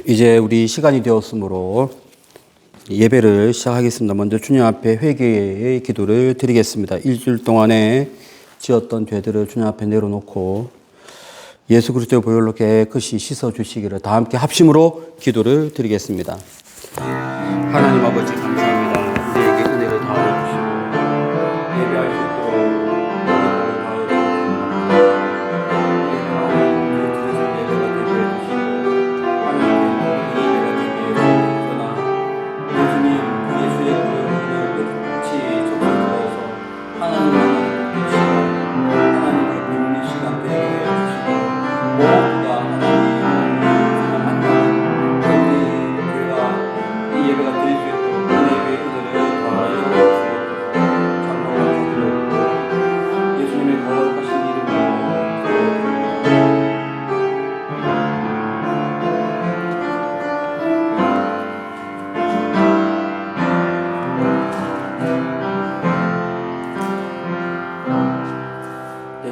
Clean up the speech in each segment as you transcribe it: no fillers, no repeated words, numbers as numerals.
이제 우리 시간이 되었으므로 예배를 시작하겠습니다. 먼저 주님 앞에 회개의 기도를 드리겠습니다. 일주일 동안에 지었던 죄들을 주님 앞에 내려놓고 예수 그리스도의 보혈로 깨끗이 씻어주시기를 다 함께 합심으로 기도를 드리겠습니다. 하나님 아버지 감사합니다. 우리에게 은혜를 다하여 주시고 예배할 수 있도록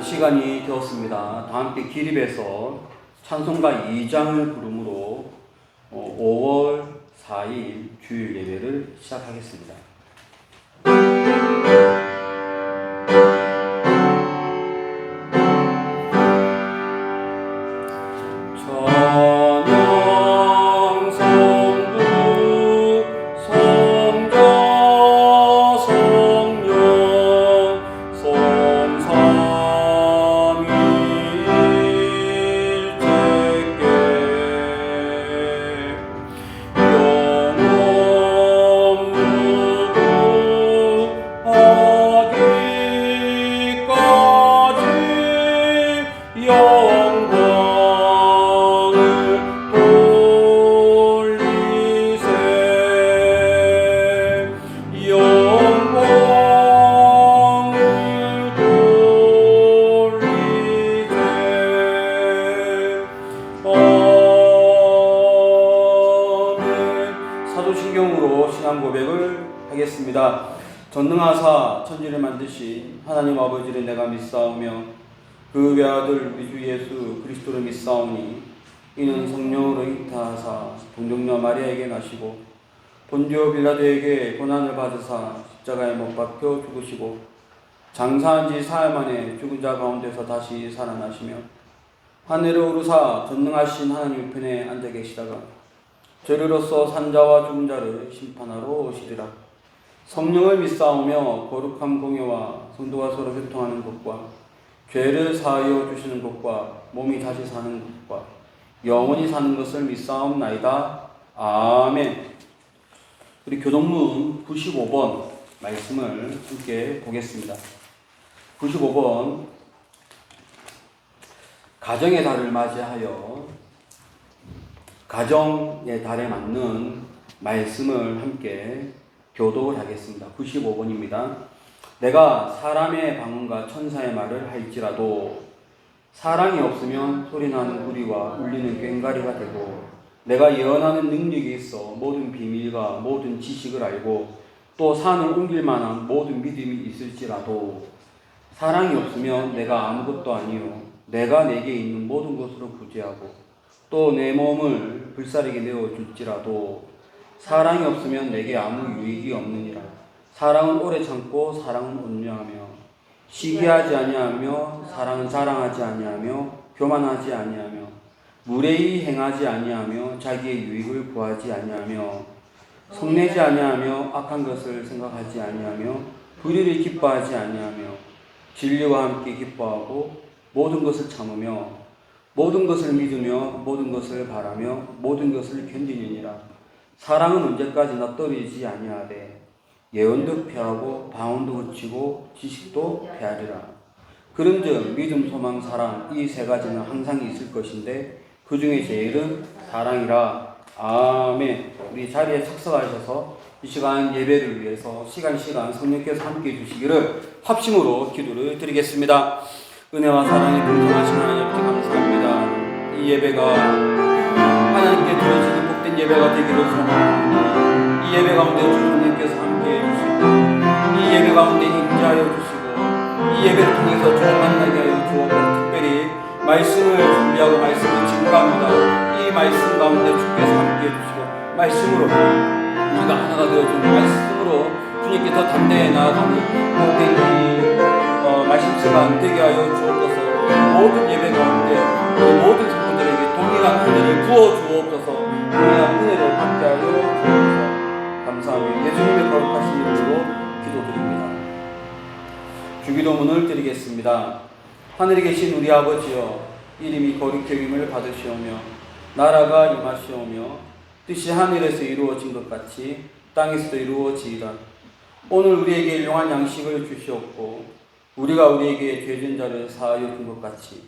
시간이 되었습니다. 다 함께 기립해서 찬송가 2장을 부름으로 5월 4일 주일 예배를 시작하겠습니다. 전능하사 천지를 만드신 하나님 아버지를 내가 믿사오며 그 외아들 우리 주 예수 그리스도를 믿사오니 이는 성령으로 잉타하사 동정녀 마리아에게 나시고 본디오 빌라도에게 고난을 받으사 십자가에 못 박혀 죽으시고 장사한 지 사흘 만에 죽은 자 가운데서 다시 살아나시며 하늘에 오르사 전능하신 하나님 우편에 앉아 계시다가 저리로서 산자와 죽은 자를 심판하러 오시리라. 성령을 믿사오며 거룩한 공예와 성도가 서로 교통하는 것과 죄를 사하여 주시는 것과 몸이 다시 사는 것과 영원히 사는 것을 믿사옵나이다. 아멘. 우리 교동문 95번 말씀을 함께 보겠습니다. 95번 가정의 달을 맞이하여 가정의 달에 맞는 말씀을 함께 교독을 하겠습니다. 95번입니다. 내가 사람의 방언과 천사의 말을 할지라도 사랑이 없으면 소리나는 구리와 울리는 꽹과리가 되고 내가 예언하는 능력이 있어 모든 비밀과 모든 지식을 알고 또 산을 옮길 만한 모든 믿음이 있을지라도 사랑이 없으면 내가 아무것도 아니요 내가 내게 있는 모든 것으로 부재하고 또 내 몸을 불사르게 내어줄지라도 사랑이 없으면 내게 아무 유익이 없느니라. 사랑은 오래 참고 사랑은 온유하며 시기하지 아니하며 사랑은 자랑하지 아니하며 교만하지 아니하며 무례히 행하지 아니하며 자기의 유익을 구하지 아니하며 성내지 아니하며 악한 것을 생각하지 아니하며 불의를 기뻐하지 아니하며 진리와 함께 기뻐하고 모든 것을 참으며 모든 것을 믿으며 모든 것을 바라며 모든 것을 견디느니라. 사랑은 언제까지나 떨어지지 아니하되 예언도 패하고 방언도 그치고 지식도 패하리라. 그런즉 믿음, 소망, 사랑 이 세 가지는 항상 있을 것인데 그 중에 제일은 사랑이라. 아멘. 우리 자리에 착석하셔서 이 시간 예배를 위해서 시간 성령께서 함께해 주시기를 합심으로 기도를 드리겠습니다. 은혜와 사랑이 풍성하신 하나님께 감사합니다. 이 예배가 하나님께 드려지는 복된 예배가 되기를 소망합니다. 이 예배 가운데 주 성령께서 함께해 주시고 이 예배 가운데 임재하여 주시고 이 예배를 통해서 주를 만나게 하여 주옵소서. 특별히 말씀을 준비하고 말씀을 증거합니다. 이 이 말씀 가운데 주께서 함께 해주시고 말씀으로 우리가 하나가 되어주는 말씀으로 주님께 더 담대히 나아가는 복된 이 말씀 시간 되게 하여 주옵소서. 모든 예배 가운데 우리 모든 성도들에게 동일한 은혜를 부어 주옵소서. 동일한 은혜를 받게 하여 주옵소서. 감사하며 예수님의 거룩하신 이름으로 기도드립니다. 주기도문을 드리겠습니다. 하늘에 계신 우리 아버지여, 이름이 거룩히 여김을 받으시오며 나라가 임하시오며 뜻이 하늘에서 이루어진 것 같이 땅에서도 이루어지이다. 오늘 우리에게 일용할 양식을 주시옵고 우리가 우리에게 죄진 자를 사하여 준 것 같이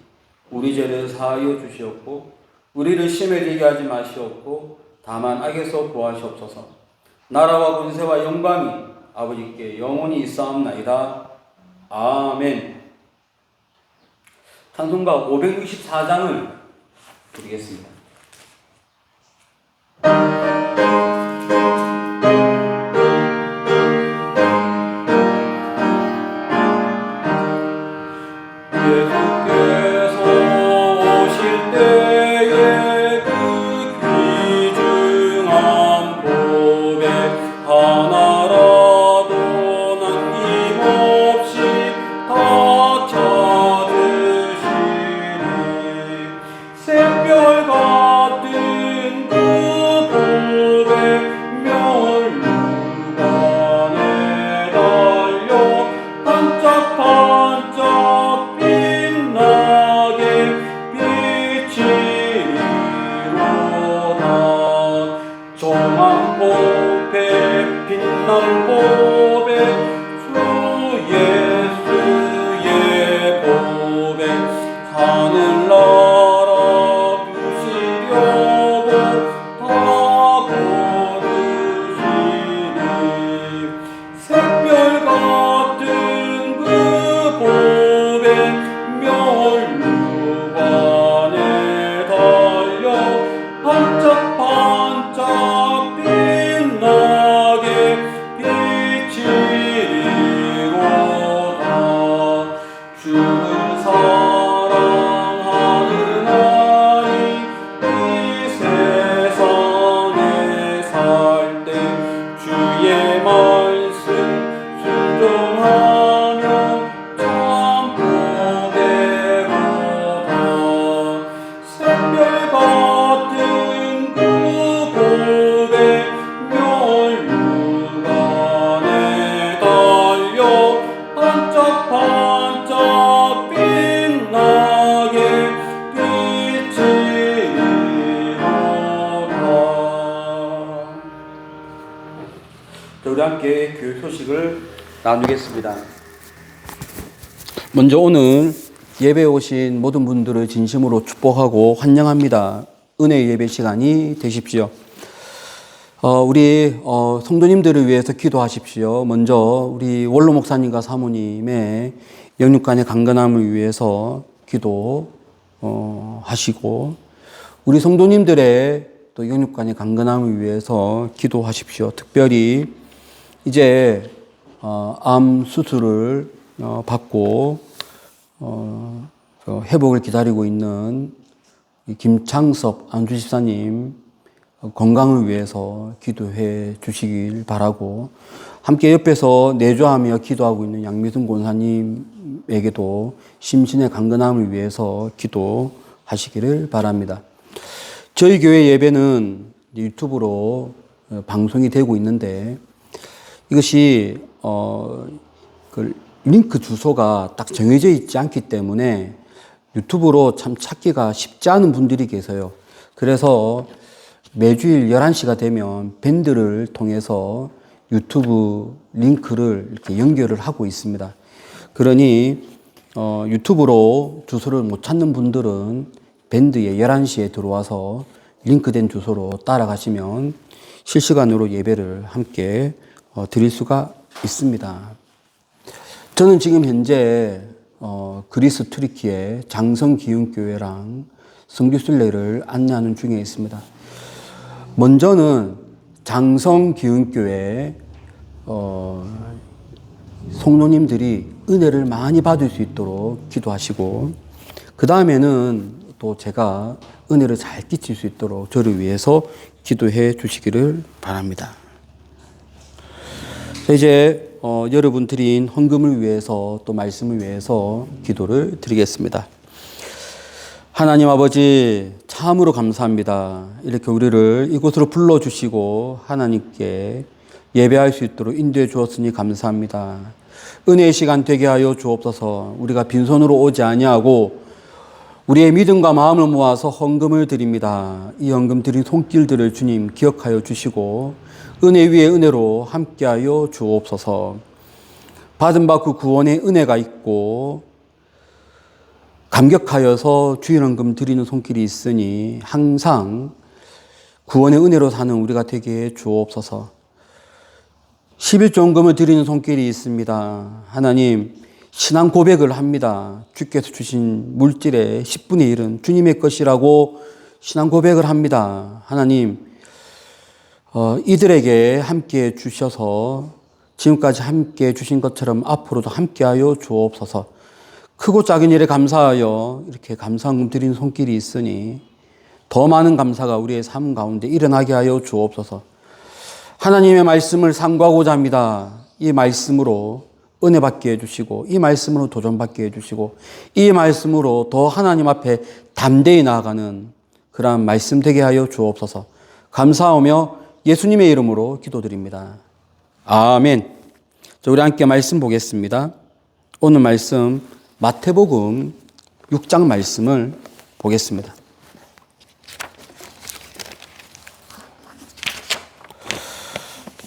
우리 죄를 사하여 주시옵고 우리를 시험에 들게 하지 마시옵고 다만 악에서 구하시옵소서. 나라와 권세와 영광이 아버지께 영원히 있사옵나이다. 아멘. 찬송가 564장을 드리겠습니다. 우리 함께 교육 소식을 나누겠습니다. 먼저 오늘 예배에 오신 모든 분들을 진심으로 축복하고 환영합니다. 은혜의 예배 시간이 되십시오. 우리 성도님들을 위해서 기도하십시오. 먼저 우리 원로 목사님과 사모님의 영육간의 강건함을 위해서 기도하시고 우리 성도님들의 또 영육간의 강건함을 위해서 기도하십시오. 특별히 이제 암 수술을 받고 회복을 기다리고 있는 김창섭 안주집사님 건강을 위해서 기도해 주시길 바라고, 함께 옆에서 내조하며 기도하고 있는 양미순 권사님에게도 심신의 강건함을 위해서 기도하시기를 바랍니다. 저희 교회 예배는 유튜브로 방송이 되고 있는데 이것이 그 링크 주소가 딱 정해져 있지 않기 때문에 유튜브로 참 찾기가 쉽지 않은 분들이 계세요. 그래서 매주일 11시가 되면 밴드를 통해서 유튜브 링크를 이렇게 연결을 하고 있습니다. 그러니 유튜브로 주소를 못 찾는 분들은 밴드에 11시에 들어와서 링크된 주소로 따라가시면 실시간으로 예배를 함께 드릴 수가 있습니다. 저는 지금 현재 그리스 튀르키예 장성기흥교회랑 성교순례를 안내하는 중에 있습니다. 먼저는 장성기흥교회 성도님들이 은혜를 많이 받을 수 있도록 기도하시고, 그 다음에는 또 또 제가 은혜를 잘 끼칠 수 있도록 저를 위해서 기도해 주시기를 바랍니다. 이제 여러분 드린 헌금을 위해서 또 말씀을 위해서 기도를 드리겠습니다. 하나님 아버지 참으로 감사합니다. 이렇게 우리를 이곳으로 불러주시고 하나님께 예배할 수 있도록 인도해 주었으니 감사합니다. 은혜의 시간 되게 하여 주옵소서. 우리가 빈손으로 오지 아니하고 우리의 믿음과 마음을 모아서 헌금을 드립니다. 이 헌금 드린 손길들을 주님 기억하여 주시고 은혜 위에 은혜로 함께하여 주옵소서. 받은 바 그 구원의 은혜가 있고 감격하여서 주일 헌금 드리는 손길이 있으니 항상 구원의 은혜로 사는 우리가 되게 해 주옵소서. 11조 헌금을 드리는 손길이 있습니다. 하나님, 신앙 고백을 합니다. 주께서 주신 물질의 10분의 1은 주님의 것이라고 신앙 고백을 합니다. 하나님, 이들에게 함께 주셔서 지금까지 함께 주신 것처럼 앞으로도 함께하여 주옵소서. 크고 작은 일에 감사하여 이렇게 감사헌금 드리는 손길이 있으니 더 많은 감사가 우리의 삶 가운데 일어나게 하여 주옵소서. 하나님의 말씀을 상고하고자 합니다. 이 말씀으로 은혜 받게 해주시고 이 말씀으로 도전 받게 해주시고 이 말씀으로 더 하나님 앞에 담대히 나아가는 그러한 말씀 되게 하여 주옵소서. 감사하며 예수님의 이름으로 기도드립니다. 아멘. 자, 우리 함께 말씀 보겠습니다. 오늘 말씀 마태복음 6장 말씀을 보겠습니다.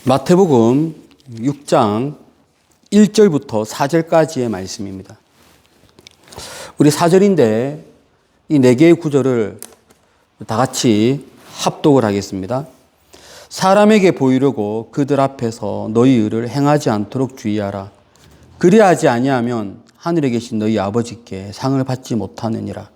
마태복음 6장 1절부터 4절까지의 말씀입니다. 우리 4절인데 이 4개의 구절을 다 같이 합독을 하겠습니다. 사람에게 보이려고 그들 앞에서 너희 의를 행하지 않도록 주의하라. 그리하지 아니하면 하늘에 계신 너희 아버지께 상을 받지 못하느니라.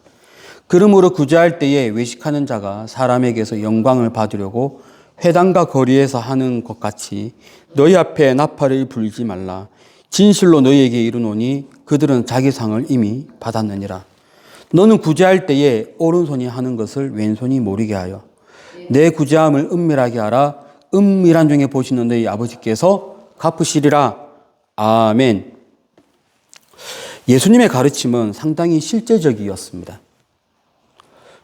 그러므로 구제할 때에 외식하는 자가 사람에게서 영광을 받으려고 회당과 거리에서 하는 것 같이 너희 앞에 나팔을 불지 말라. 진실로 너희에게 이르노니 그들은 자기 상을 이미 받았느니라. 너는 구제할 때에 오른손이 하는 것을 왼손이 모르게 하여 내 구제함을 은밀하게 하라. 은밀한 중에 보시는 너희 아버지께서 갚으시리라. 아멘. 예수님의 가르침은 상당히 실제적이었습니다.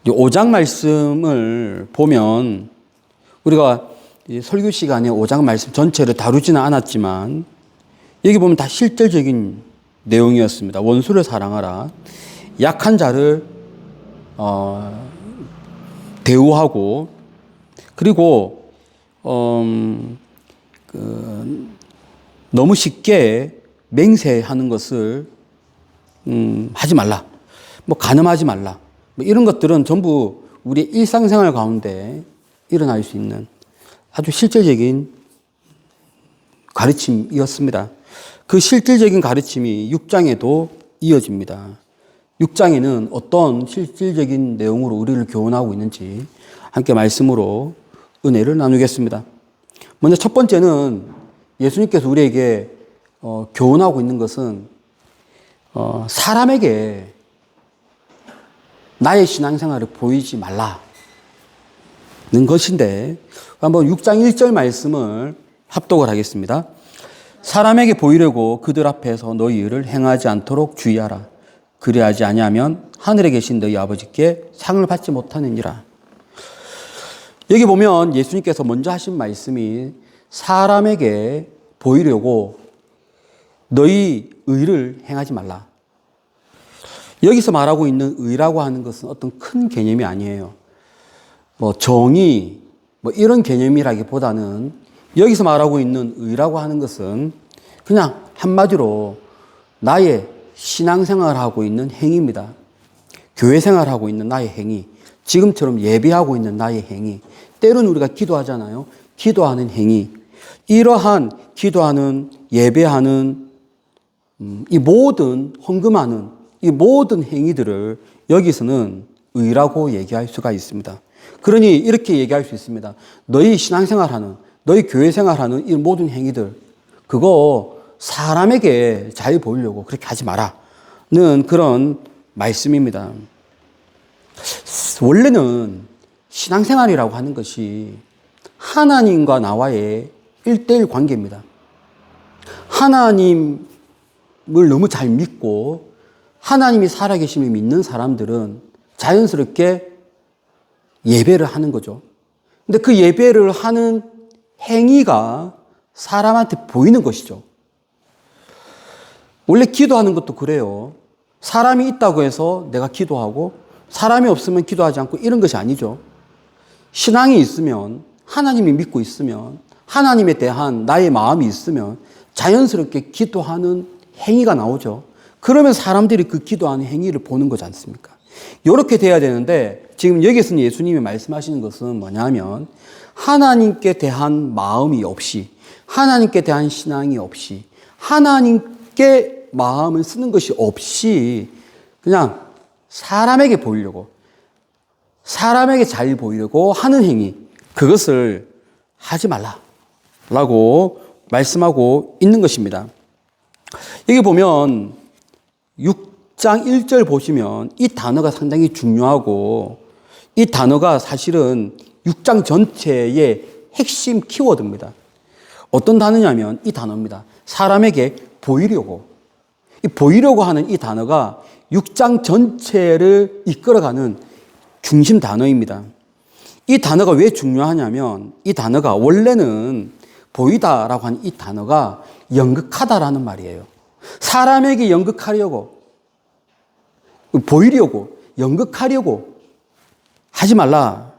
5장 말씀을 보면 우리가 설교 시간에 5장 말씀 전체를 다루지는 않았지만 여기 보면 다 실질적인 내용이었습니다. 원수를 사랑하라. 약한 자를 대우하고 그리고 너무 쉽게 맹세하는 것을 하지 말라. 뭐 간음하지 말라. 뭐 이런 것들은 전부 우리 일상생활 가운데 일어날 수 있는 아주 실질적인 가르침이었습니다. 그 실질적인 가르침이 6장에도 이어집니다. 6장에는 어떤 실질적인 내용으로 우리를 교훈하고 있는지 함께 말씀으로 은혜를 나누겠습니다. 먼저 첫 번째는 예수님께서 우리에게 교훈하고 있는 것은 사람에게 나의 신앙생활을 보이지 말라는 것인데 한번 6장 1절 말씀을 합독을 하겠습니다. 사람에게 보이려고 그들 앞에서 너희 일을 행하지 않도록 주의하라. 그리하지 아니하면 하늘에 계신 너희 아버지께 상을 받지 못하느니라. 여기 보면 예수님께서 먼저 하신 말씀이 사람에게 보이려고 너희 의를 행하지 말라. 여기서 말하고 있는 의라고 하는 것은 어떤 큰 개념이 아니에요. 뭐 정의, 뭐 이런 개념이라기보다는 여기서 말하고 있는 의라고 하는 것은 그냥 한마디로 나의 신앙생활하고 있는 행위입니다. 교회 생활하고 있는 나의 행위, 지금처럼 예배하고 있는 나의 행위, 때로는 우리가 기도하잖아요. 기도하는 행위, 이러한 기도하는, 예배하는 이 모든 헌금하는 이 모든 행위들을 여기서는 의라고 얘기할 수가 있습니다. 그러니 이렇게 얘기할 수 있습니다. 너희 신앙생활하는, 너희 교회 생활하는 이 모든 행위들, 그거 사람에게 잘 보이려고 그렇게 하지 마라는 그런 말씀입니다. 원래는 신앙생활이라고 하는 것이 하나님과 나와의 1:1 관계입니다. 하나님을 너무 잘 믿고 하나님이 살아계심을 믿는 사람들은 자연스럽게 예배를 하는 거죠. 근데 그 예배를 하는 행위가 사람한테 보이는 것이죠. 원래 기도하는 것도 그래요. 사람이 있다고 해서 내가 기도하고 사람이 없으면 기도하지 않고 이런 것이 아니죠. 신앙이 있으면, 하나님이 믿고 있으면, 하나님에 대한 나의 마음이 있으면 자연스럽게 기도하는 행위가 나오죠. 그러면 사람들이 그 기도하는 행위를 보는 거지 않습니까? 이렇게 돼야 되는데 지금 여기서는 예수님이 말씀하시는 것은 뭐냐면 하나님께 대한 마음이 없이, 하나님께 대한 신앙이 없이, 하나님께 마음을 쓰는 것이 없이 그냥 사람에게 보이려고, 사람에게 잘 보이려고 하는 행위, 그것을 하지 말라라고 말씀하고 있는 것입니다. 여기 보면 6장 1절 보시면 이 단어가 상당히 중요하고 이 단어가 사실은 6장 전체의 핵심 키워드입니다. 어떤 단어냐면 이 단어입니다. 사람에게 보이려고. 이 보이려고 하는 이 단어가 6장 전체를 이끌어가는 중심 단어입니다. 이 단어가 왜 중요하냐면 이 단어가 원래는 보이다라고 하는 이 단어가 연극하다라는 말이에요. 사람에게 연극하려고, 보이려고, 연극하려고 하지 말라.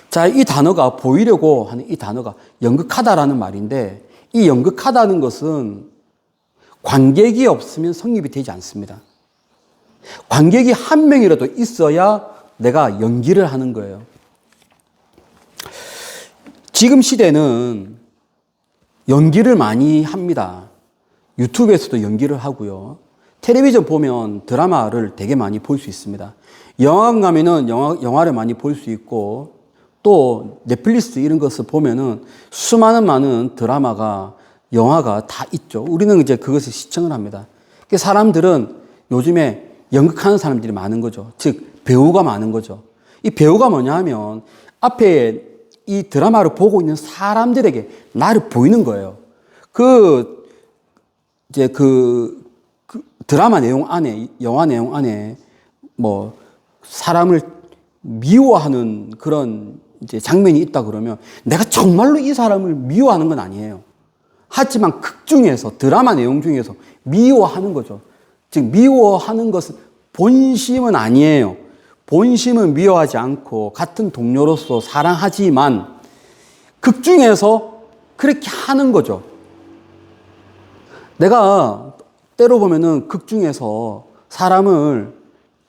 자, 이 단어가 보이려고 하는 이 단어가 연극하다라는 말인데 이 연극하다는 것은 관객이 없으면 성립이 되지 않습니다. 관객이 한 명이라도 있어야 내가 연기를 하는 거예요. 지금 시대는 연기를 많이 합니다. 유튜브에서도 연기를 하고요. 텔레비전 보면 드라마를 되게 많이 볼 수 있습니다. 영화관 가면은 영화를 많이 볼 수 있고 또 넷플릭스 이런 것을 보면은 수많은 많은 드라마가 영화가 다 있죠. 우리는 이제 그것을 시청을 합니다. 사람들은 요즘에 연극하는 사람들이 많은 거죠. 즉 배우가 많은 거죠. 이 배우가 뭐냐 하면 앞에 이 드라마를 보고 있는 사람들에게 나를 보이는 거예요. 그 드라마 내용 안에, 영화 내용 안에 뭐 사람을 미워하는 그런 이제 장면이 있다 그러면 내가 정말로 이 사람을 미워하는 건 아니에요. 하지만 극 중에서, 드라마 내용 중에서 미워하는 거죠. 즉 미워하는 것은 본심은 아니에요. 본심은 미워하지 않고 같은 동료로서 사랑하지만 극 중에서 그렇게 하는 거죠. 내가 때로 보면은 극 중에서 사람을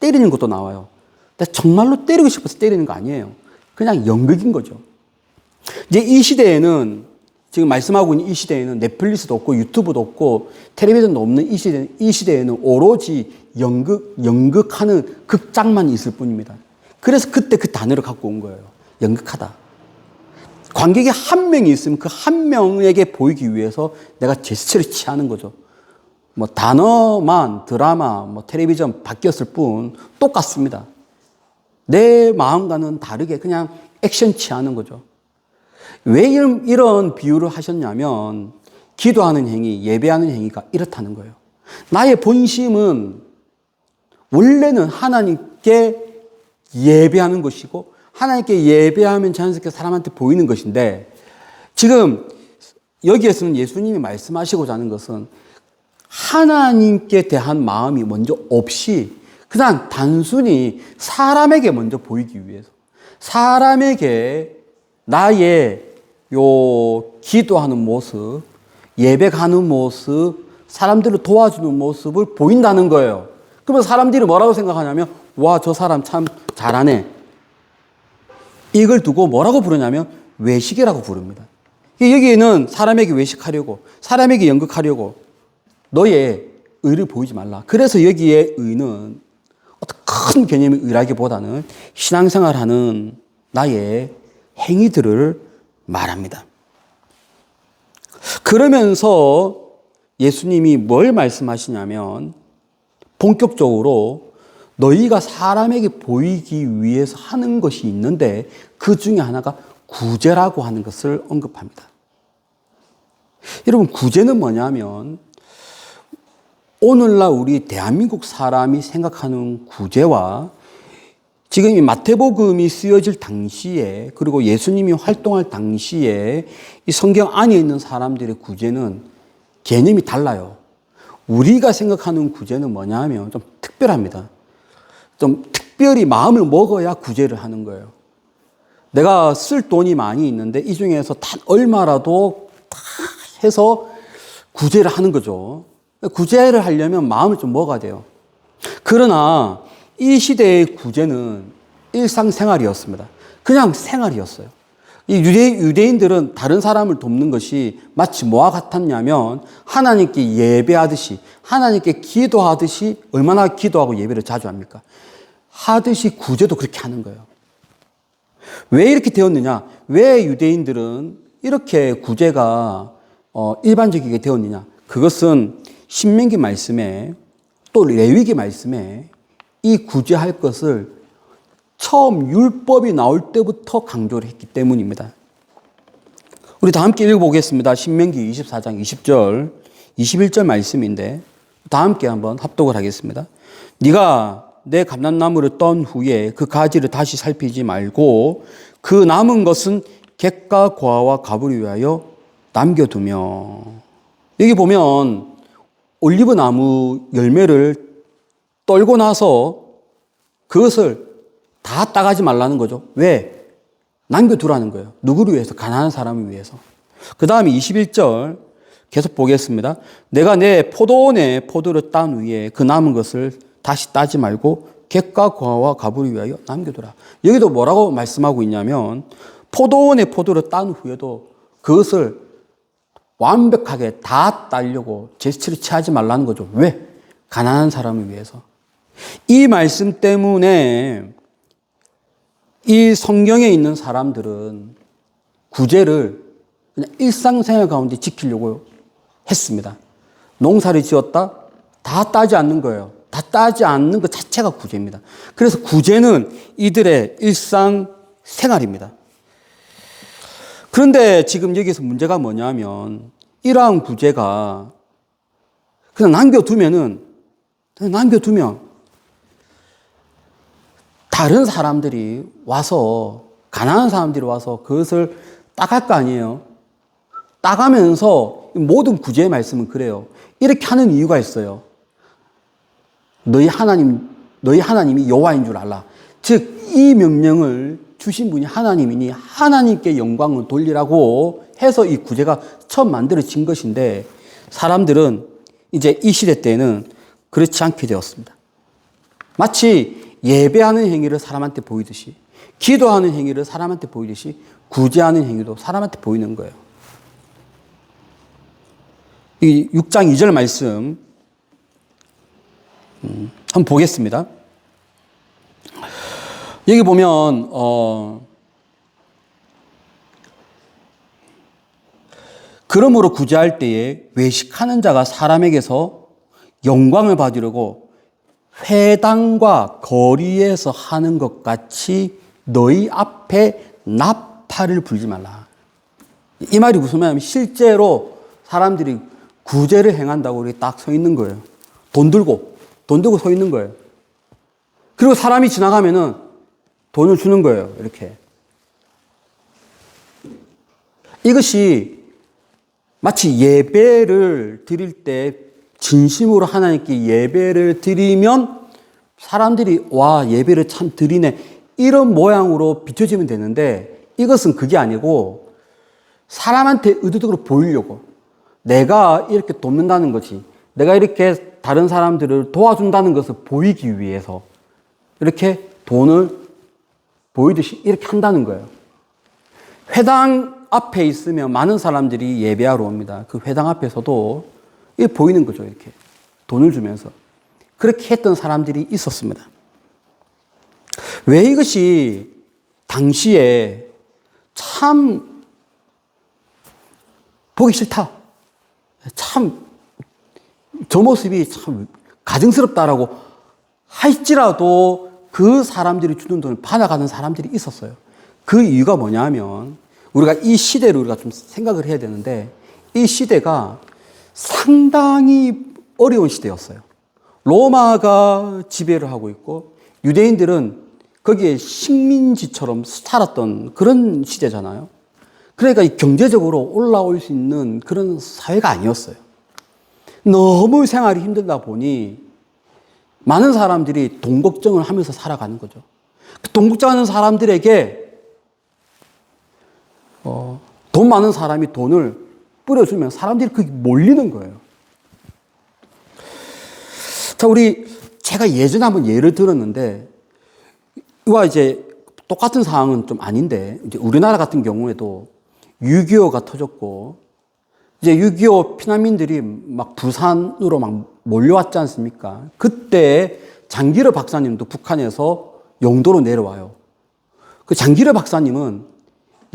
때리는 것도 나와요. 근데 정말로 때리고 싶어서 때리는 거 아니에요. 그냥 연극인 거죠. 이제 이 시대에는, 지금 말씀하고 있는 이 시대에는 넷플릭스도 없고 유튜브도 없고 텔레비전도 없는 이 시대에는 오로지 연극하는 극장만 있을 뿐입니다. 그래서 그때 그 단어를 갖고 온 거예요. 연극하다. 관객이 한 명이 있으면 그 한 명에게 보이기 위해서 내가 제스처를 취하는 거죠. 뭐 단어만 드라마, 뭐 텔레비전 바뀌었을 뿐 똑같습니다. 내 마음과는 다르게 그냥 액션 취하는 거죠. 왜 이런 비유를 하셨냐면 기도하는 행위, 예배하는 행위가 이렇다는 거예요. 나의 본심은 원래는 하나님께 예배하는 것이고 하나님께 예배하면 자연스럽게 사람한테 보이는 것인데 지금 여기에서는 예수님이 말씀하시고자 하는 것은 하나님께 대한 마음이 먼저 없이 그냥 단순히 사람에게 먼저 보이기 위해서 사람에게 나의 기도하는 모습, 예배 가는 모습, 사람들을 도와주는 모습을 보인다는 거예요. 그러면 사람들이 뭐라고 생각하냐면 와, 저 사람 참 잘하네. 이걸 두고 뭐라고 부르냐면 외식이라고 부릅니다. 여기에는 사람에게 외식하려고, 사람에게 연극하려고 너의 의를 보이지 말라. 그래서 여기에 의는 어떤 큰 개념의 의라기보다는 신앙생활하는 나의 행위들을 말합니다. 그러면서 예수님이 뭘 말씀하시냐면 본격적으로 너희가 사람에게 보이기 위해서 하는 것이 있는데 그 중에 하나가 구제라고 하는 것을 언급합니다. 여러분, 구제는 뭐냐면 오늘날 우리 대한민국 사람이 생각하는 구제와 지금 이 마태복음이 쓰여질 당시에, 그리고 예수님이 활동할 당시에 이 성경 안에 있는 사람들의 구제는 개념이 달라요. 우리가 생각하는 구제는 뭐냐면 좀 특별합니다. 좀 특별히 마음을 먹어야 구제를 하는 거예요. 내가 쓸 돈이 많이 있는데 이 중에서 단 얼마라도 다 해서 구제를 하는 거죠. 구제를 하려면 마음을 좀 먹어야 돼요. 그러나 이 시대의 구제는 일상생활이었습니다. 그냥 생활이었어요. 이 유대인들은 다른 사람을 돕는 것이 마치 뭐와 같았냐면 하나님께 예배하듯이, 하나님께 기도하듯이, 얼마나 기도하고 예배를 자주 합니까? 하듯이 구제도 그렇게 하는 거예요. 왜 이렇게 되었느냐? 왜 유대인들은 이렇게 구제가 일반적이게 되었느냐? 그것은 신명기 말씀에 또 레위기 말씀에 이 구제할 것을 처음 율법이 나올 때부터 강조를 했기 때문입니다. 우리 다 함께 읽어보겠습니다. 신명기 24장 20절, 21절 말씀인데 다 함께 한번 합독을 하겠습니다. 네가 내 감람나무를 떤 후에 그 가지를 다시 살피지 말고 그 남은 것은 객과 고아와 가부를 위하여 남겨두며. 여기 보면 올리브 나무 열매를 떨고 나서 그것을 다 따가지 말라는 거죠. 왜? 남겨두라는 거예요. 누구를 위해서? 가난한 사람을 위해서. 그 다음에 21절 계속 보겠습니다. 내가 내 포도원에 포도를 딴 후에 그 남은 것을 다시 따지 말고 객과 고아와 가부를 위하여 남겨두라. 여기도 뭐라고 말씀하고 있냐면 포도원에 포도를 딴 후에도 그것을 완벽하게 다 따려고 제스처를 취하지 말라는 거죠. 왜? 가난한 사람을 위해서. 이 말씀 때문에 이 성경에 있는 사람들은 구제를 그냥 일상생활 가운데 지키려고 했습니다. 농사를 지었다? 다 따지 않는 거예요. 다 따지 않는 것 자체가 구제입니다. 그래서 구제는 이들의 일상생활입니다. 그런데 지금 여기서 문제가 뭐냐면 이러한 구제가 그냥 남겨두면 다른 사람들이 와서, 가난한 사람들이 와서 그것을 따갈 거 아니에요. 따가면서 모든 구제의 말씀은 그래요. 이렇게 하는 이유가 있어요. 너희 하나님이 여호와인 줄 알라. 즉 이 명령을 주신 분이 하나님이니 하나님께 영광을 돌리라고 해서 이 구제가 처음 만들어진 것인데 사람들은 이제 이 시대 때는 그렇지 않게 되었습니다. 마치 예배하는 행위를 사람한테 보이듯이, 기도하는 행위를 사람한테 보이듯이 구제하는 행위도 사람한테 보이는 거예요. 이 6장 2절 말씀 한번 보겠습니다. 여기 보면 그러므로 구제할 때에 외식하는 자가 사람에게서 영광을 받으려고 회당과 거리에서 하는 것 같이 너희 앞에 나팔을 불지 말라. 이 말이 무슨 말이냐면 실제로 사람들이 구제를 행한다고 이렇게 딱 서 있는 거예요. 돈 들고 서 있는 거예요. 그리고 사람이 지나가면은 돈을 주는 거예요. 이렇게. 이것이 마치 예배를 드릴 때 진심으로 하나님께 예배를 드리면 사람들이 와, 예배를 참 드리네, 이런 모양으로 비춰지면 되는데 이것은 그게 아니고 사람한테 의도적으로 보이려고, 내가 이렇게 돕는다는 거지, 내가 이렇게 다른 사람들을 도와준다는 것을 보이기 위해서 이렇게 돈을 보이듯이 이렇게 한다는 거예요. 회당 앞에 있으면 많은 사람들이 예배하러 옵니다. 그 회당 앞에서도 이렇게 보이는 거죠. 이렇게 돈을 주면서. 그렇게 했던 사람들이 있었습니다. 왜 이것이 당시에 참 보기 싫다, 참 저 모습이 참 가증스럽다라고 할지라도 그 사람들이 주는 돈을 받아가는 사람들이 있었어요. 그 이유가 뭐냐면 우리가 이 시대를 우리가 좀 생각을 해야 되는데 이 시대가 상당히 어려운 시대였어요. 로마가 지배를 하고 있고 유대인들은 거기에 식민지처럼 살았던 그런 시대잖아요. 그러니까 경제적으로 올라올 수 있는 그런 사회가 아니었어요. 너무 생활이 힘들다 보니 많은 사람들이 돈 걱정을 하면서 살아가는 거죠. 돈 걱정하는 사람들에게 돈 많은 사람이 돈을 뿌려주면 사람들이 그게 몰리는 거예요. 자, 제가 예전에 한번 예를 들었는데, 이와 이제 똑같은 상황은 좀 아닌데, 이제 우리나라 같은 경우에도 6.25가 터졌고, 이제 6.25 피난민들이 막 부산으로 막 몰려왔지 않습니까? 그때 장기르 박사님도 북한에서 영도로 내려와요. 그 장기르 박사님은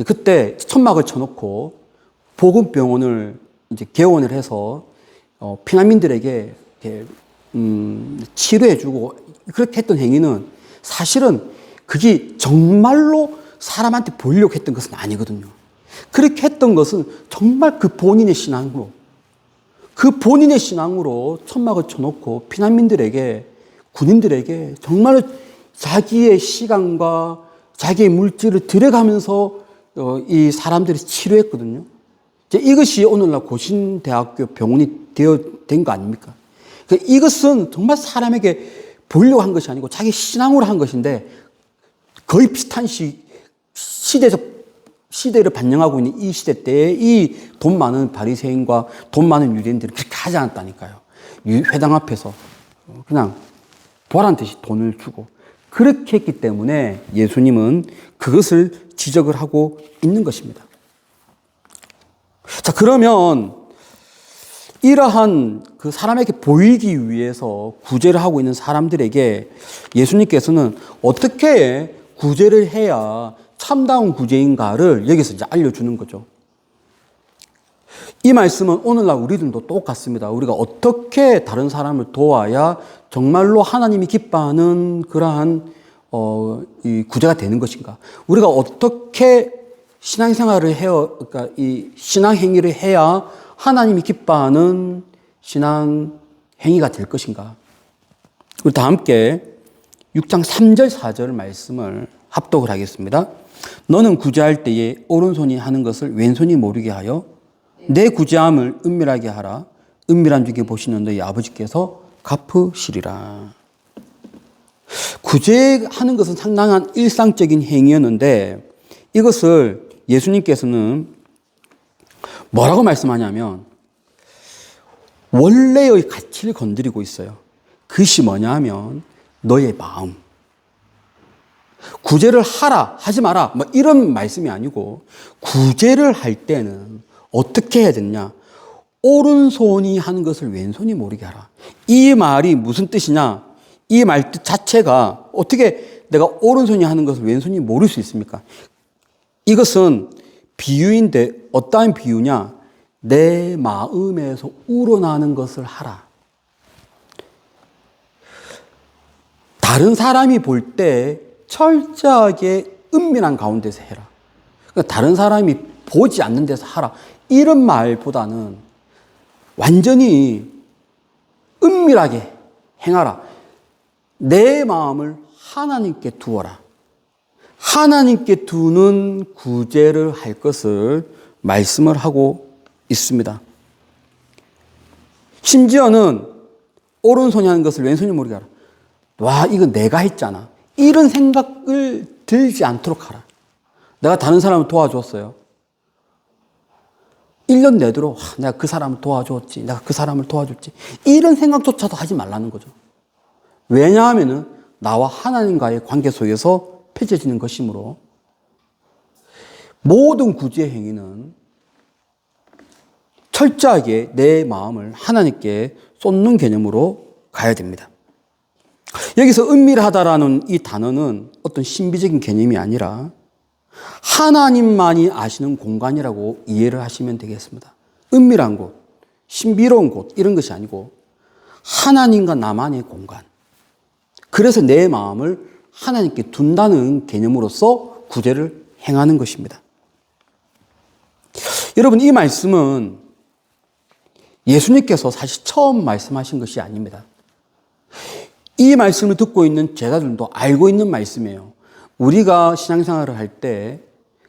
그때 천막을 쳐놓고 보건병원을 이제 개원을 해서 피난민들에게 이렇게 치료해주고 그렇게 했던 행위는 사실은 그게 정말로 사람한테 보이려고 했던 것은 아니거든요. 그렇게 했던 것은 정말 그 본인의 신앙으로 천막을 쳐놓고 피난민들에게, 군인들에게 정말로 자기의 시간과 자기의 물질을 들여가면서 이 사람들이 치료했거든요. 이제 이것이 오늘날 고신대학교 병원이 된 거 아닙니까? 이것은 정말 사람에게 보이려고 한 것이 아니고 자기 신앙으로 한 것인데 거의 비슷한 시대를 반영하고 있는 이 시대 때에 이 돈 많은 바리새인과 돈 많은 유대인들은 그렇게 하지 않았다니까요. 회당 앞에서 그냥 보란 듯이 돈을 주고 그렇게 했기 때문에 예수님은 그것을 지적을 하고 있는 것입니다. 자, 그러면 이러한 그 사람에게 보이기 위해서 구제를 하고 있는 사람들에게 예수님께서는 어떻게 구제를 해야 참다운 구제인가를 여기서 이제 알려주는 거죠. 이 말씀은 오늘날 우리들도 똑같습니다. 우리가 어떻게 다른 사람을 도와야 정말로 하나님이 기뻐하는 그러한 이 구제가 되는 것인가? 우리가 어떻게 신앙생활을 그러니까 이 신앙 행위를 해야 하나님이 기뻐하는 신앙 행위가 될 것인가? 우리 다 함께 6장 3절 4절 말씀을 합독을 하겠습니다. 너는 구제할 때에 오른손이 하는 것을 왼손이 모르게 하여 내 구제함을 은밀하게 하라. 은밀한 중에 보시는 너희 아버지께서 갚으시리라. 구제하는 것은 상당한 일상적인 행위였는데 이것을 예수님께서는 뭐라고 말씀하냐면 원래의 가치를 건드리고 있어요. 그것이 뭐냐면 너의 마음. 구제를 하라, 하지 마라, 뭐 이런 말씀이 아니고 구제를 할 때는 어떻게 해야 되냐? 오른손이 하는 것을 왼손이 모르게 하라. 이 말이 무슨 뜻이냐? 이 말 뜻 자체가 어떻게 내가 오른손이 하는 것을 왼손이 모를 수 있습니까? 이것은 비유인데 어떠한 비유냐? 내 마음에서 우러나는 것을 하라. 다른 사람이 볼 때 철저하게 은밀한 가운데서 해라. 그러니까 다른 사람이 보지 않는 데서 하라. 이런 말보다는 완전히 은밀하게 행하라. 내 마음을 하나님께 두어라. 하나님께 두는 구제를 할 것을 말씀을 하고 있습니다. 심지어는 오른손이 하는 것을 왼손이 모르게 하라. 와, 이거 내가 했잖아. 이런 생각을 들지 않도록 하라. 내가 다른 사람을 도와줬어요. 1년 내도록 내가 그 사람을 도와줬지. 내가 그 사람을 도와줬지. 이런 생각조차도 하지 말라는 거죠. 왜냐하면 나와 하나님과의 관계 속에서 펼쳐지는 것이므로 모든 구제 행위는 철저하게 내 마음을 하나님께 쏟는 개념으로 가야 됩니다. 여기서 은밀하다라는 이 단어는 어떤 신비적인 개념이 아니라 하나님만이 아시는 공간이라고 이해를 하시면 되겠습니다. 은밀한 곳, 신비로운 곳 이런 것이 아니고 하나님과 나만의 공간. 그래서 내 마음을 하나님께 둔다는 개념으로서 구제를 행하는 것입니다. 여러분, 이 말씀은 예수님께서 사실 처음 말씀하신 것이 아닙니다. 이 말씀을 듣고 있는 제자들도 알고 있는 말씀이에요. 우리가 신앙생활을 할 때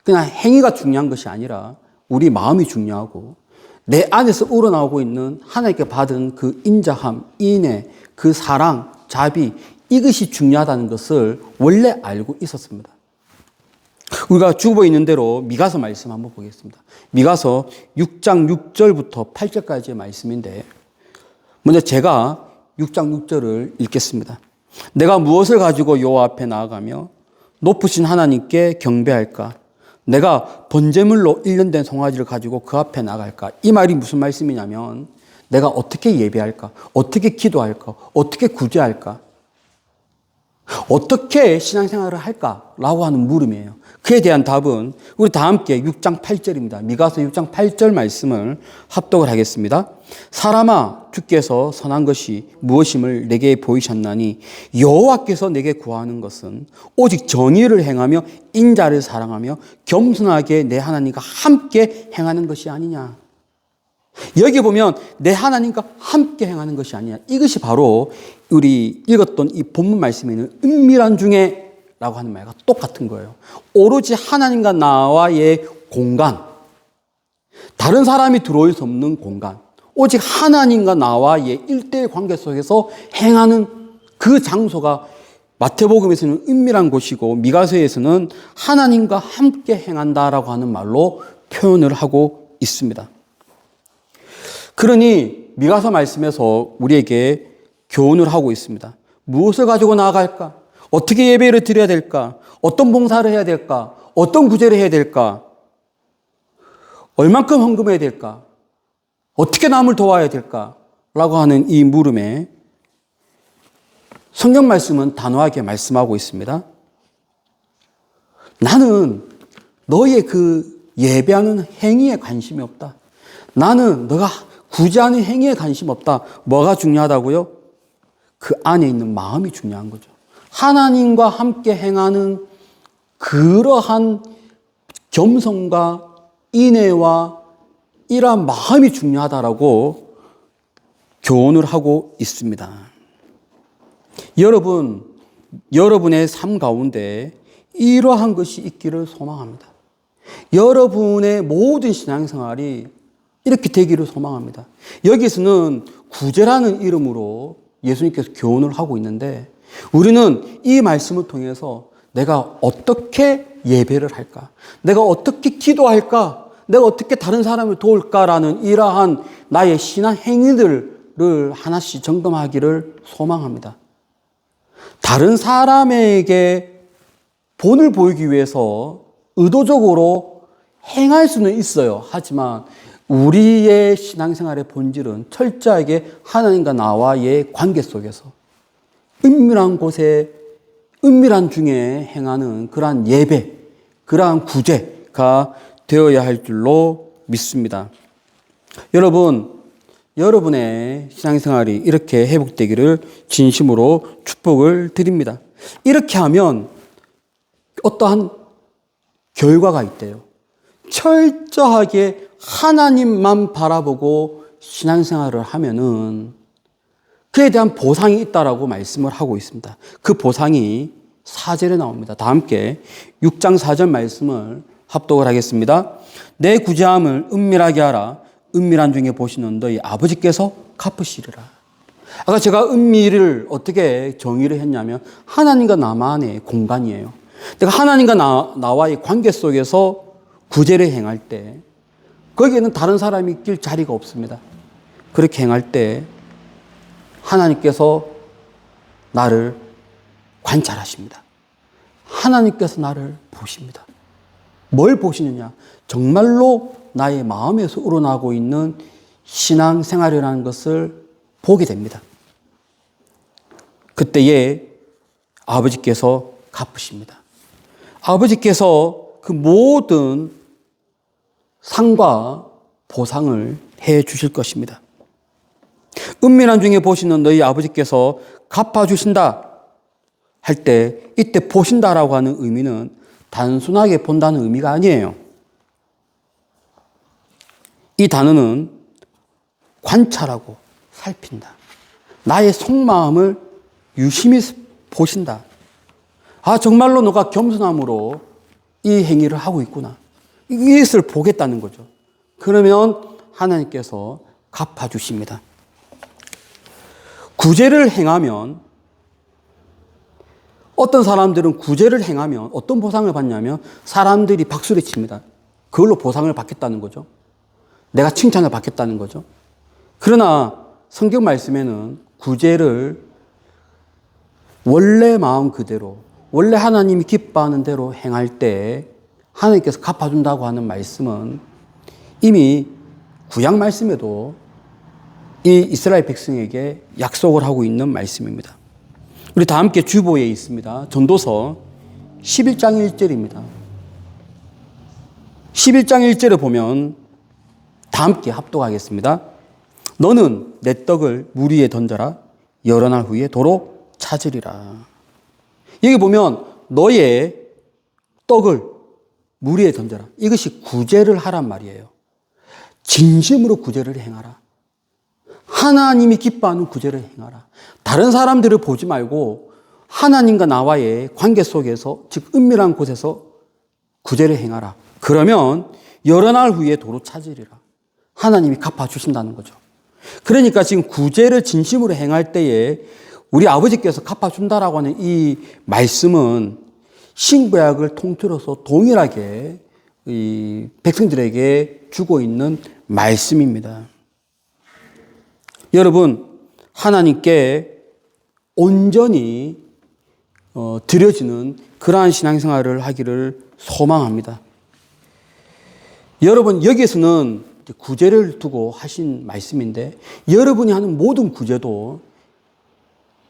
그냥 행위가 중요한 것이 아니라 우리 마음이 중요하고 내 안에서 우러나오고 있는 하나님께 받은 그 인자함, 인애, 그 사랑, 자비, 이것이 중요하다는 것을 원래 알고 있었습니다. 우리가 주고 있는 대로 미가서 말씀 한번 보겠습니다. 미가서 6장 6절부터 8절까지의 말씀인데 먼저 제가 6장 6절을 읽겠습니다. 내가 무엇을 가지고 여호와 앞에 나아가며 높으신 하나님께 경배할까? 내가 번제물로 일련된 송아지를 가지고 그 앞에 나갈까? 이 말이 무슨 말씀이냐면 내가 어떻게 예배할까? 어떻게 기도할까? 어떻게 구제할까? 어떻게 신앙생활을 할까라고 하는 물음이에요. 그에 대한 답은 우리 다 함께 6장 8절입니다. 미가서 6장 8절 말씀을 합독을 하겠습니다. 사람아, 주께서 선한 것이 무엇임을 내게 보이셨나니 여호와께서 내게 구하는 것은 오직 정의를 행하며 인자를 사랑하며 겸손하게 내 하나님과 함께 행하는 것이 아니냐. 여기 보면 내 하나님과 함께 행하는 것이 아니냐. 이것이 바로 우리 읽었던 이 본문 말씀에 있는 은밀한 중에 라고 하는 말과 똑같은 거예요. 오로지 하나님과 나와의 공간, 다른 사람이 들어올 수 없는 공간, 오직 하나님과 나와의 1:1 관계 속에서 행하는 그 장소가 마태복음에서는 은밀한 곳이고 미가서에서는 하나님과 함께 행한다라고 하는 말로 표현을 하고 있습니다. 그러니 미가서 말씀에서 우리에게 교훈을 하고 있습니다. 무엇을 가지고 나아갈까? 어떻게 예배를 드려야 될까? 어떤 봉사를 해야 될까? 어떤 구제를 해야 될까? 얼만큼 헌금해야 될까? 어떻게 남을 도와야 될까? 라고 하는 이 물음에 성경 말씀은 단호하게 말씀하고 있습니다. 나는 너의 그 예배하는 행위에 관심이 없다. 나는 너가 구제하는 행위에 관심 없다. 뭐가 중요하다고요? 그 안에 있는 마음이 중요한 거죠. 하나님과 함께 행하는 그러한 겸손과 인애와 이러한 마음이 중요하다라고 교훈을 하고 있습니다. 여러분, 여러분의 삶 가운데 이러한 것이 있기를 소망합니다. 여러분의 모든 신앙생활이 이렇게 되기를 소망합니다. 여기서는 구제라는 이름으로 예수님께서 교훈을 하고 있는데 우리는 이 말씀을 통해서 내가 어떻게 예배를 할까? 내가 어떻게 기도할까? 내가 어떻게 다른 사람을 도울까라는 이러한 나의 신앙 행위들을 하나씩 점검하기를 소망합니다. 다른 사람에게 본을 보이기 위해서 의도적으로 행할 수는 있어요. 하지만 우리의 신앙생활의 본질은 철저하게 하나님과 나와의 관계 속에서 은밀한 곳에 은밀한 중에 행하는 그러한 예배, 그러한 구제가 되어야 할 줄로 믿습니다. 여러분, 여러분의 신앙생활이 이렇게 회복되기를 진심으로 축복을 드립니다. 이렇게 하면 어떠한 결과가 있대요. 철저하게 하나님만 바라보고 신앙생활을 하면은 그에 대한 보상이 있다라고 말씀을 하고 있습니다. 그 보상이 4절에 나옵니다. 다 함께 6장 4절 말씀을 합독을 하겠습니다. 내 구제함을 은밀하게 하라. 은밀한 중에 보시는 너희 아버지께서 갚으시리라. 아까 제가 은밀을 어떻게 정의를 했냐면 하나님과 나만의 공간이에요. 내가 하나님과 나와의 관계 속에서 구제를 행할 때 거기에는 다른 사람이 낄 자리가 없습니다. 그렇게 행할 때 하나님께서 나를 관찰하십니다. 하나님께서 나를 보십니다. 뭘 보시느냐? 정말로 나의 마음에서 우러나고 있는 신앙생활이라는 것을 보게 됩니다. 그때에 아버지께서 갚으십니다. 아버지께서 그 모든 상과 보상을 해 주실 것입니다. 은밀한 중에 보시는 너희 아버지께서 갚아주신다. 할 때 이때 보신다라고 하는 의미는 단순하게 본다는 의미가 아니에요. 이 단어는 관찰하고 살핀다. 나의 속마음을 유심히 보신다. 아, 정말로 너가 겸손함으로 이 행위를 하고 있구나. 이것을 보겠다는 거죠. 그러면 하나님께서 갚아주십니다. 구제를 행하면, 어떤 사람들은 구제를 행하면 어떤 보상을 받냐면 사람들이 박수를 칩니다. 그걸로 보상을 받겠다는 거죠. 내가 칭찬을 받겠다는 거죠. 그러나 성경 말씀에는 구제를 원래 마음 그대로, 원래 하나님이 기뻐하는 대로 행할 때 하나님께서 갚아준다고 하는 말씀은 이미 구약 말씀에도 이 이스라엘 백성에게 약속을 하고 있는 말씀입니다. 우리 다 함께 주보에 있습니다. 전도서 11장 1절입니다. 11장 1절을 보면 다 함께 합독하겠습니다. 너는 내 떡을 물 위에 던져라. 여러 날 후에 도로 찾으리라. 여기 보면 너의 떡을 물 위에 던져라. 이것이 구제를 하란 말이에요. 진심으로 구제를 행하라. 하나님이 기뻐하는 구제를 행하라. 다른 사람들을 보지 말고 하나님과 나와의 관계 속에서, 즉 은밀한 곳에서 구제를 행하라. 그러면 여러 날 후에 도로 찾으리라. 하나님이 갚아주신다는 거죠. 그러니까 지금 구제를 진심으로 행할 때에 우리 아버지께서 갚아준다라고 하는 이 말씀은 신구약을 통틀어서 동일하게 이 백성들에게 주고 있는 말씀입니다. 여러분, 하나님께 온전히 드려지는 그러한 신앙생활을 하기를 소망합니다. 여러분, 여기에서는 구제를 두고 하신 말씀인데 여러분이 하는 모든 구제도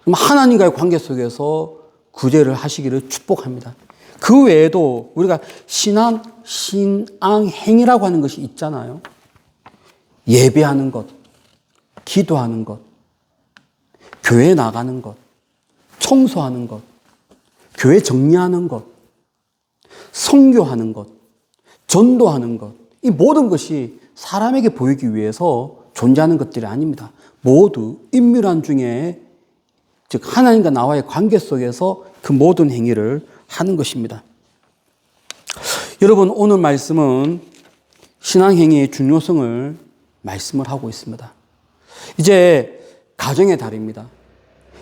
하나님과의 관계 속에서 구제를 하시기를 축복합니다. 그 외에도 우리가 신앙행위라고 하는 것이 있잖아요. 예배하는 것, 기도하는 것, 교회 나가는 것, 청소하는 것, 교회 정리하는 것, 선교하는 것, 전도하는 것, 이 모든 것이 사람에게 보이기 위해서 존재하는 것들이 아닙니다. 모두 인밀한 중에, 즉 하나님과 나와의 관계 속에서 그 모든 행위를 하는 것입니다. 여러분, 오늘 말씀은 신앙행위의 중요성을 말씀을 하고 있습니다. 이제 가정의 달입니다.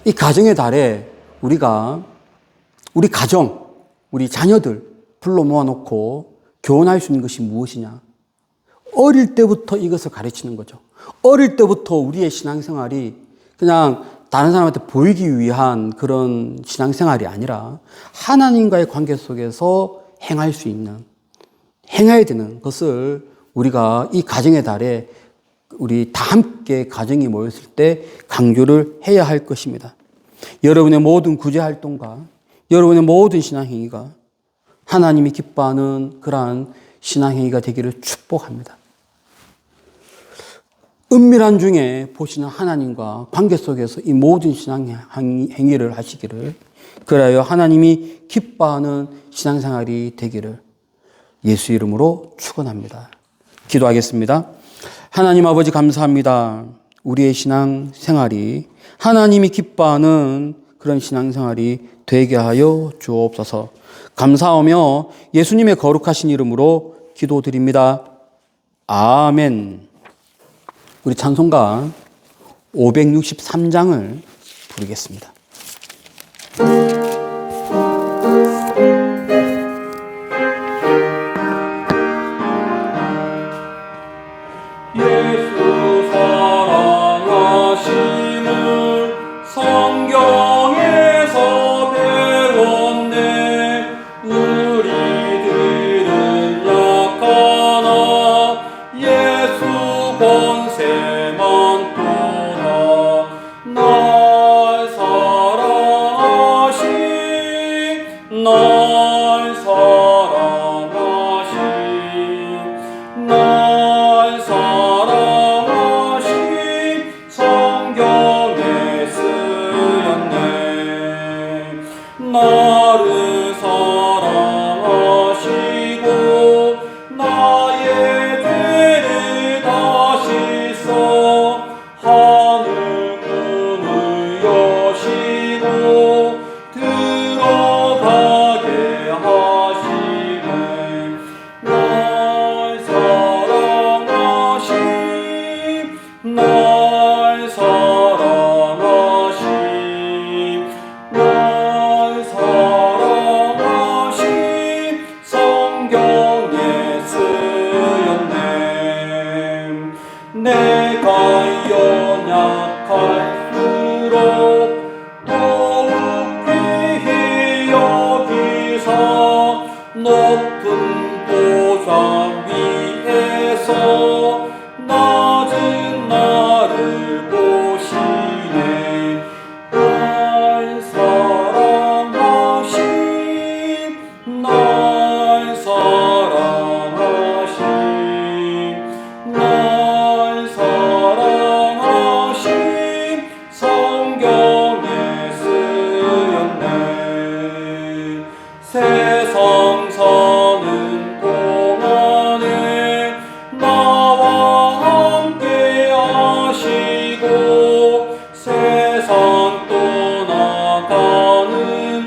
이 가정의 달에 우리가 우리 가정, 우리 자녀들 불러 모아놓고 교훈할 수 있는 것이 무엇이냐? 어릴 때부터 이것을 가르치는 거죠. 어릴 때부터 우리의 신앙생활이 그냥 다른 사람한테 보이기 위한 그런 신앙생활이 아니라 하나님과의 관계 속에서 행할 수 있는, 행해야 되는 것을 우리가 이 가정의 달에 우리 다 함께 가정이 모였을 때 강조를 해야 할 것입니다. 여러분의 모든 구제 활동과 여러분의 모든 신앙행위가 하나님이 기뻐하는 그러한 신앙행위가 되기를 축복합니다. 은밀한 중에 보시는 하나님과 관계 속에서 이 모든 신앙행위를 하시기를, 그래야 하나님이 기뻐하는 신앙생활이 되기를 예수 이름으로 축원합니다. 기도하겠습니다. 하나님 아버지 감사합니다. 우리의 신앙생활이 하나님이 기뻐하는 그런 신앙생활이 되게 하여 주옵소서. 감사하며 예수님의 거룩하신 이름으로 기도드립니다. 아멘. 우리 찬송가 563장을 부르겠습니다. 예수 사랑하심을 성경에서 배웠네. 우리들은 약하나 예수 권세만 또다. 날 사랑하신, 날 사랑하신, 날 사랑하신 성경에 쓰였네. 높은 보좌 위에서 낮은 나를 보시네. 날 사랑하신, 날 사랑하신, 날 사랑하신 성경에 쓰였네. 세상 사는 동안에 나와 함께 하시고 세상 떠나가는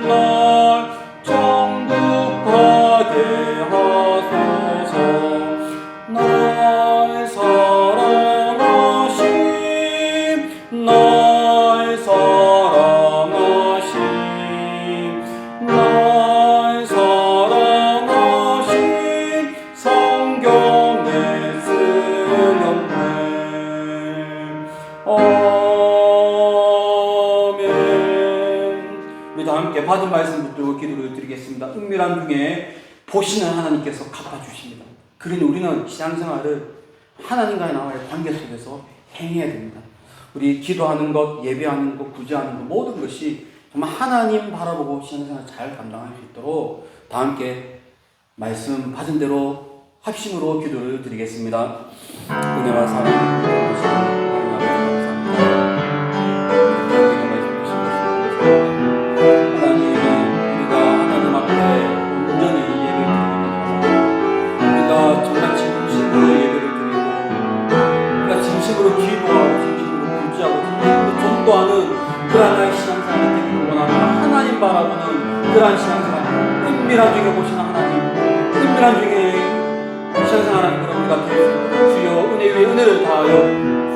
날 정복하게 하소서. 날 사랑하신, 날 사랑하신, 날 사랑하신 성경에 쓰였네. 아멘. 우리 다 함께 받은 말씀 붙들고 기도를 드리겠습니다. 은밀한 중에 보시는 하나님께서 갚아주십니다. 그러니 우리는 신앙생활을 하나님과의 나와의 관계 속에서 행해야 됩니다. 우리 기도하는 것, 예배하는 것, 구제하는 것 모든 것이 정말 하나님 바라보고 신앙생활 잘 감당할 수 있도록 다 함께 말씀 받은 대로 합심으로 기도를 드리겠습니다. 은혜와 사랑 하나님 하나님, 우리가 하나님 앞에 온전히 예배를 드리고 우리가 정말 진심으로 예배를 드리고 우리가 진심으로 기도하고 진심으로 구제하고 진심으로 전도하는 그러한 나의 신앙생활이 되기를 원하는 하나님 바라보는 그러한 신앙생활, 은밀한 중에 보시는 하나님, 은밀한 중에 신앙생활하는 그런 우리가 되었습니다. 주여 은혜 위에 은혜를 다하여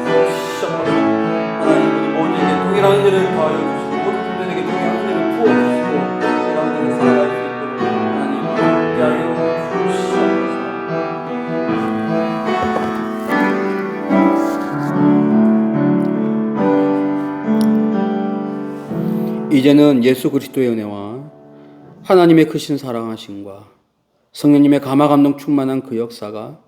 주시옵소서. 하나님, 우리 모두에게 동일한 은혜를 다하여 주시고 모든 분들에게 동일한 은혜를 부어주시고 동일한 은혜를 살아갈 수 있도록 하나님 함께하여 주시옵소서. 이제는 예수 그리스도의 은혜와 하나님의 크신 사랑하심과 성령님의 감화감동 충만한 그 역사가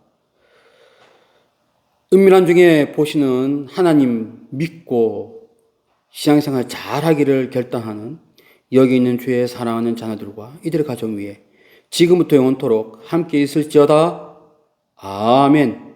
은밀한 중에 보시는 하나님 믿고 신앙생활 잘하기를 결단하는 여기 있는 주의 사랑하는 자녀들과 이들의 가정 위에 지금부터 영원토록 함께 있을지어다. 아멘.